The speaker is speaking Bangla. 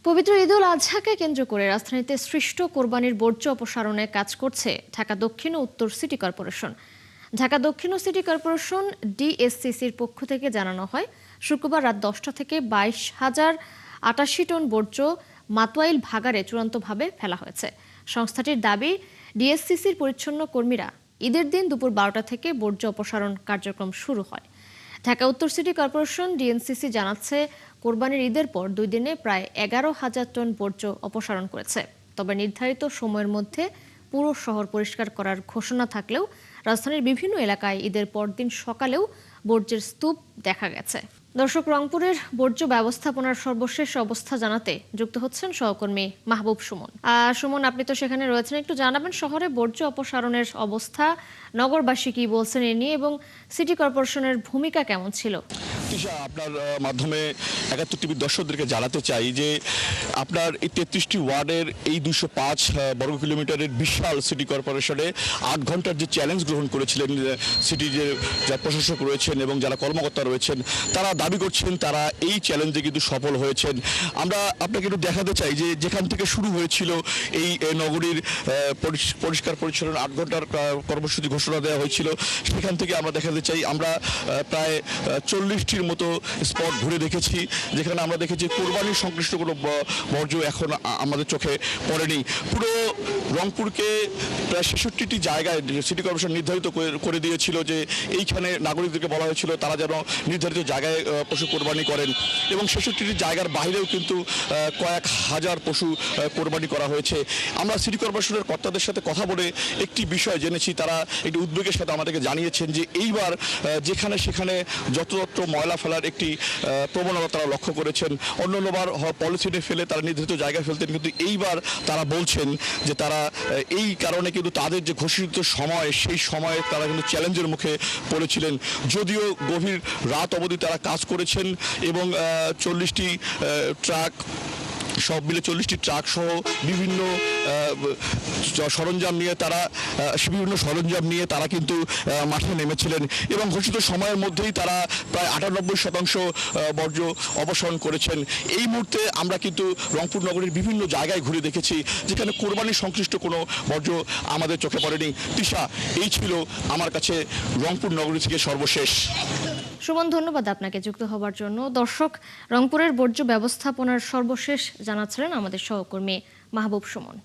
পবিত্র ঈদ উল আজহাকে কেন্দ্র করে রাজধানীতে সৃষ্ট কোরবানির বর্জ্য অপসারণে কাজ করছে ঢাকা দক্ষিণ ও উত্তর সিটি কর্পোরেশন। ঢাকা দক্ষিণ ও সিটি কর্পোরেশন ডিএসসিসির পক্ষ থেকে জানানো হয়, শুক্রবার রাত 10টা থেকে 22,088 টন বর্জ্য মাতোয়াইল ভাগাড়ে চূড়ান্তভাবে ফেলা হয়েছে। সংস্থাটির দাবি, ডিএসসিসির পরিচ্ছন্ন কর্মীরা ঈদের দিন দুপুর 12টা থেকে বর্জ্য অপসারণ কার্যক্রম শুরু হয়। ঢাকা উত্তর সিটি কর্পোরেশন ডিএনসিসি জানাচ্ছে, কোরবানির ঈদের পর 2 দিনে প্রায় 11,000 টন বর্জ্য অপসারণ করেছে। তবে নির্ধারিত সময়ের মধ্যে পুরো শহর পরিষ্কার করার ঘোষণা থাকলেও রাজধানীর বিভিন্ন এলাকায় ঈদের পরদিন সকালেও বর্জ্যের স্তূপ দেখা গেছে। দর্শক, রংপুরের বর্জ্য ব্যবস্থাপনার সর্বশেষ অবস্থা জানাতে যুক্ত হচ্ছেন সহকর্মী মাহবুব সুমন। সুমন, আপনি তো সেখানে রয়েছেন, একটু জানাবেন শহরে বর্জ্য অপসারণের অবস্থা, নগরবাসী কি বলছেন এ নিয়ে, এবং সিটি কর্পোরেশনের ভূমিকা কেমন ছিল? আপনার মাধ্যমে ৭১ টিভির দর্শকদেরকে জানাতে চাই যে আপনার এই ৩৩টি ওয়ার্ডের এই ২০৫ বর্গ কিলোমিটারের বিশাল সিটি কর্পোরেশনে ৮ ঘন্টার যে চ্যালেঞ্জ গ্রহণ করেছিলেন সিটি যে প্রশাসক রয়েছেন এবং যারা কর্মকর্তা রয়েছেন, তারা দাবি করছেন তারা এই চ্যালেঞ্জে কিন্তু সফল হয়েছেন। আমরা আপনাকে একটু দেখাতে চাই যে যেখান থেকে শুরু হয়েছিল এই নগরীর পরিষ্কার পরিচ্ছন্ন ৮ ঘন্টার কর্মসূচি ঘোষণা দেওয়া হয়েছিল, সেখান থেকে আমরা দেখাতে চাই আমরা প্রায় 40টির মতো স্পট ঘুরে দেখেছি, যেখানে আমরা দেখেছি কোরবানির সংশ্লিষ্ট কোনো বর্জ্য এখন আমাদের চোখে পড়েনি। পুরো রংপুরকে প্রায় 66টি জায়গায় সিটি কর্পোরেশন নির্ধারিত করে দিয়েছিল যে এইখানে নাগরিকদেরকে বলা হয়েছিল তারা যেন নির্ধারিত জায়গায় পশু কোরবানি করেন, এবং 66টি জায়গার বাইরেও কিন্তু কয়েক হাজার পশু কোরবানি করা হয়েছে। আমরা সিটি কর্পোরেশনের কর্তাদের সাথে কথা বলে একটি বিষয় জেনেছি, তারা একটি উদ্বেগের সাথে আমাদেরকে জানিয়েছেন যে এইবার যেখানে সেখানে যত্রতত্র ময়লা ফেলার একটি প্রবণতা তারা লক্ষ্য করেছেন। অন্যান্যবার পলিথিনে ফেলে তারা নির্ধারিত জায়গায় ফেলতেন, কিন্তু এইবার তারা বলছেন যে তারা এই কারণে কিন্তু তাদের যে ঘোষিত সময়, সেই সময়ে তারা কিন্তু চ্যালেঞ্জের মুখে পড়েছিলেন। যদিও গভীর রাত অবধি তারা কাজ করেছেন এবং 40টি ট্রাক সব মিলে 40টি ট্রাক সহ বিভিন্ন সরঞ্জাম নিয়ে তারা কিন্তু মাঠে নেমেছিলেন এবং ঘোষিত সময়ের মধ্যেই তারা প্রায় 98% বর্জ্য অপসারণ করেছেন। এই মুহূর্তে আমরা কিন্তু রংপুর নগরীর বিভিন্ন জায়গায় ঘুরে দেখেছি যেখানে কোরবানির সংশ্লিষ্ট কোনো বর্জ্য আমাদের চোখে পড়েনি। তিশা, এই ছিল আমার কাছে রংপুর নগরী থেকে সর্বশেষ। সুমন, ধন্যবাদ আপনাকে যুক্ত হবার জন্য। দর্শক, রংপুরের বর্জ্য ব্যবস্থাপনার সর্বশেষ জানাচ্ছিলেন আমাদের সহকর্মী মাহবুব সুমন।